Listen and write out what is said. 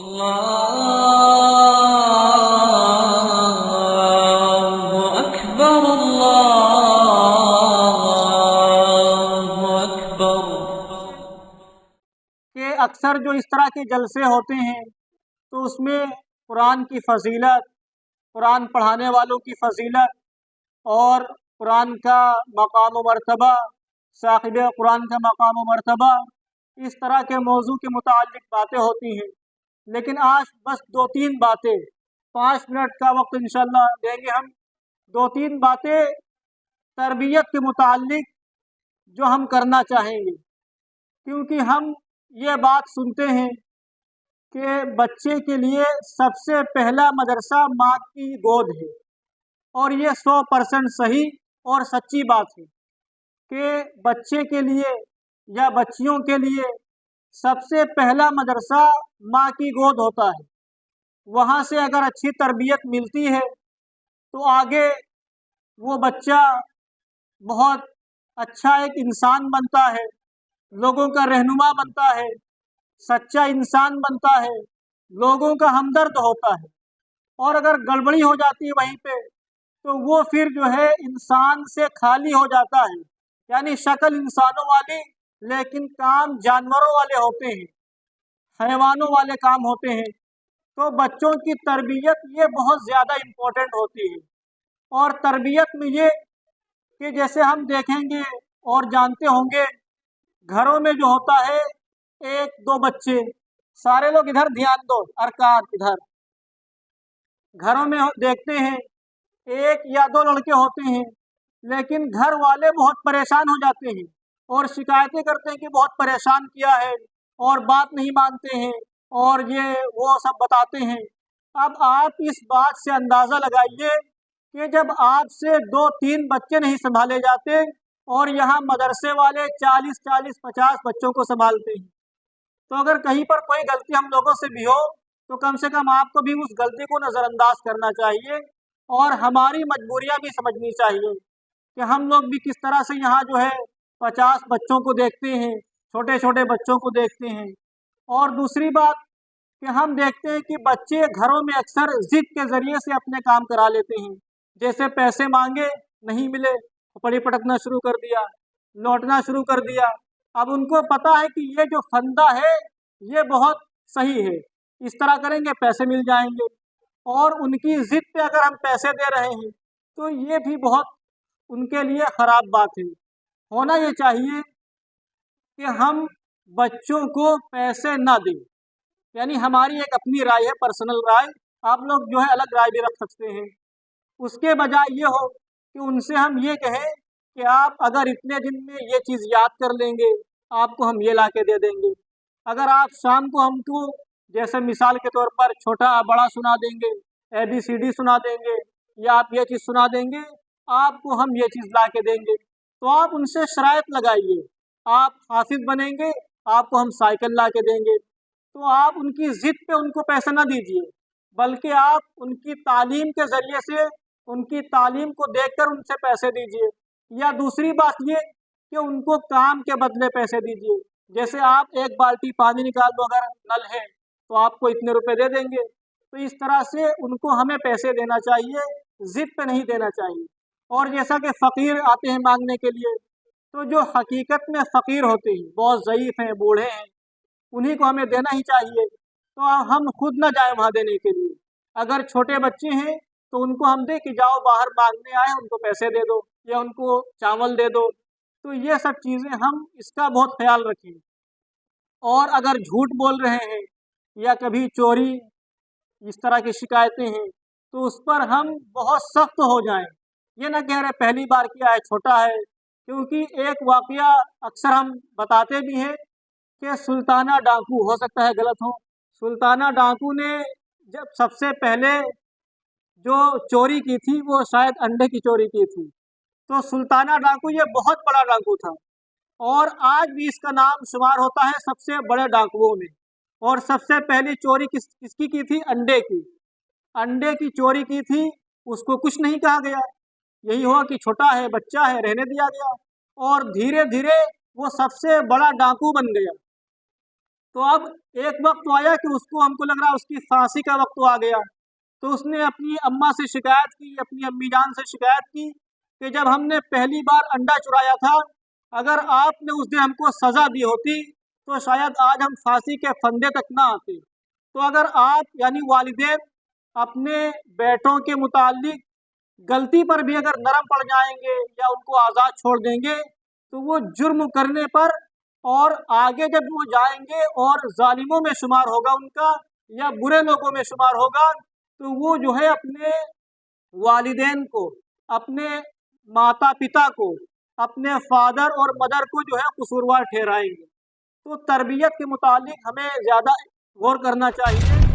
الله أكبر الله أكبر کہ اکثر جو اس طرح کے جلسے ہوتے ہیں تو اس میں قرآن کی فضیلت، قرآن پڑھانے والوں کی فضیلت اور قرآن کا مقام و مرتبہ، صاحب قرآن کا مقام و مرتبہ، اس طرح کے موضوع کے متعلق باتیں ہوتی ہیں۔ لیکن آج بس 2-3 باتیں، 5 منٹ کا وقت انشاءاللہ دیں گے ہم، 2-3 باتیں تربیت کے متعلق جو ہم کرنا چاہیں گے، کیونکہ ہم یہ بات سنتے ہیں کہ بچے کے لیے سب سے پہلا مدرسہ ماں کی گود ہے، اور یہ 100% صحیح اور سچی بات ہے کہ بچے کے لیے یا بچیوں کے لیے سب سے پہلا مدرسہ ماں کی گود ہوتا ہے۔ وہاں سے اگر اچھی تربیت ملتی ہے تو آگے وہ بچہ بہت اچھا ایک انسان بنتا ہے، لوگوں کا رہنما بنتا ہے، سچا انسان بنتا ہے، لوگوں کا ہمدرد ہوتا ہے۔ اور اگر گڑبڑی ہو جاتی ہے وہیں پہ تو وہ پھر جو ہے انسان سے خالی ہو جاتا ہے، یعنی شکل انسانوں والی لیکن کام جانوروں والے ہوتے ہیں، حیوانوں والے کام ہوتے ہیں۔ تو بچوں کی تربیت یہ بہت زیادہ امپورٹنٹ ہوتی ہے۔ اور تربیت میں یہ کہ جیسے ہم دیکھیں گے اور جانتے ہوں گے، گھروں میں جو ہوتا ہے 1-2 بچے، سارے لوگ ادھر دھیان دو، ارکان ادھر، گھروں میں دیکھتے ہیں 1 یا 2 لڑکے ہوتے ہیں، لیکن گھر والے بہت پریشان ہو جاتے ہیں اور شکایتیں کرتے ہیں کہ بہت پریشان کیا ہے اور بات نہیں مانتے ہیں اور یہ وہ سب بتاتے ہیں۔ اب آپ اس بات سے اندازہ لگائیے کہ جب آپ سے 2-3 بچے نہیں سنبھالے جاتے اور یہاں مدرسے والے 40-50 بچوں کو سنبھالتے ہیں، تو اگر کہیں پر کوئی غلطی ہم لوگوں سے بھی ہو تو کم سے کم آپ کو بھی اس غلطی کو نظر انداز کرنا چاہیے اور ہماری مجبوریاں بھی سمجھنی چاہیے کہ ہم لوگ بھی کس طرح سے یہاں جو ہے 50 بچوں کو دیکھتے ہیں، چھوٹے چھوٹے بچوں کو دیکھتے ہیں۔ اور دوسری بات کہ ہم دیکھتے ہیں کہ بچے گھروں میں اکثر ضد کے ذریعے سے اپنے کام کرا لیتے ہیں، جیسے پیسے مانگے نہیں ملے، پڑی پٹکنا شروع کر دیا، لوٹنا شروع کر دیا۔ اب ان کو پتہ ہے کہ یہ جو فندہ ہے یہ بہت صحیح ہے، اس طرح کریں گے پیسے مل جائیں گے، اور ان کی ضد پہ اگر ہم پیسے دے رہے ہیں تو یہ بھی بہت ان کے لیے خراب بات ہے۔ ہونا یہ چاہیے کہ ہم بچوں کو پیسے نہ دیں، یعنی ہماری ایک اپنی رائے ہے، پرسنل رائے، آپ لوگ جو ہے الگ رائے بھی رکھ سکتے ہیں۔ اس کے بجائے یہ ہو کہ ان سے ہم یہ کہیں کہ آپ اگر اتنے دن میں یہ چیز یاد کر لیں گے آپ کو ہم یہ لا کے دے دیں گے۔ اگر آپ شام کو ہم کو جیسے مثال کے طور پر چھوٹا بڑا سنا دیں گے، ABCD سنا دیں گے، یا آپ یہ چیز سنا دیں گے، آپ کو ہم یہ چیز لا کے دیں گے، تو آپ ان سے شرائط لگائیے، آپ حافظ بنیں گے، آپ کو ہم سائیکل لا کے دیں گے۔ تو آپ ان کی ضد پہ ان کو پیسے نہ دیجیے، بلکہ آپ ان کی تعلیم کے ذریعے سے ان کی تعلیم کو دیکھ کر ان سے پیسے دیجیے۔ یا دوسری بات یہ کہ ان کو کام کے بدلے پیسے دیجیے، جیسے آپ 1 بالٹی پانی نکال دو، اگر نل ہے تو آپ کو اتنے روپے دے دیں گے، تو اس طرح سے ان کو ہمیں پیسے دینا چاہیے، ضد پہ نہیں دینا چاہیے۔ اور جیسا کہ فقیر آتے ہیں مانگنے کے لیے، تو جو حقیقت میں فقیر ہوتے ہیں، بہت ضعیف ہیں، بوڑھے ہیں، انہی کو ہمیں دینا ہی چاہیے، تو ہم خود نہ جائیں وہاں دینے کے لیے۔ اگر چھوٹے بچے ہیں تو ان کو ہم دیں کہ جاؤ باہر مانگنے آئے ان کو پیسے دے دو یا ان کو چاول دے دو۔ تو یہ سب چیزیں ہم اس کا بہت خیال رکھیں۔ اور اگر جھوٹ بول رہے ہیں یا کبھی چوری اس طرح کی شکایتیں ہیں تو اس پر ہم بہت سخت ہو جائیں، یہ نہ کہہ رہے پہلی بار کیا ہے چھوٹا ہے، کیونکہ ایک واقعہ اکثر ہم بتاتے بھی ہیں کہ سلطانہ ڈاکو، ہو سکتا ہے غلط ہو، سلطانہ ڈاکو نے جب سب سے پہلے جو چوری کی تھی وہ شاید انڈے کی چوری کی تھی، تو سلطانہ ڈاکو یہ بہت بڑا ڈاکو تھا، اور آج بھی اس کا نام شمار ہوتا ہے سب سے بڑے ڈاکوؤں میں۔ اور سب سے پہلی چوری کس کی تھی؟ انڈے کی، انڈے کی چوری کی تھی، اس کو کچھ نہیں کہا گیا، یہی ہوا کہ چھوٹا ہے، بچہ ہے، رہنے دیا گیا، اور دھیرے دھیرے وہ سب سے بڑا ڈاکو بن گیا۔ تو اب ایک وقت تو آیا کہ اس کو ہم کو لگ رہا اس کی پھانسی کا وقت تو آ گیا، تو اس نے اپنی اماں سے شکایت کی، اپنی امی جان سے شکایت کی کہ جب ہم نے پہلی بار انڈا چرایا تھا، اگر آپ نے اس دن ہم کو سزا دی ہوتی تو شاید آج ہم پھانسی کے پھندے تک نہ آتے۔ تو اگر آپ یعنی والدین اپنے بیٹوں کے متعلق غلطی پر بھی اگر نرم پڑ جائیں گے یا ان کو آزاد چھوڑ دیں گے تو وہ جرم کرنے پر اور آگے جب وہ جائیں گے اور ظالموں میں شمار ہوگا ان کا یا برے لوگوں میں شمار ہوگا، تو وہ جو ہے اپنے والدین کو، اپنے ماتا پتا کو، اپنے فادر اور مدر کو جو ہے قصوروار ٹھہرائیں گے۔ تو تربیت کے متعلق ہمیں زیادہ غور کرنا چاہیے۔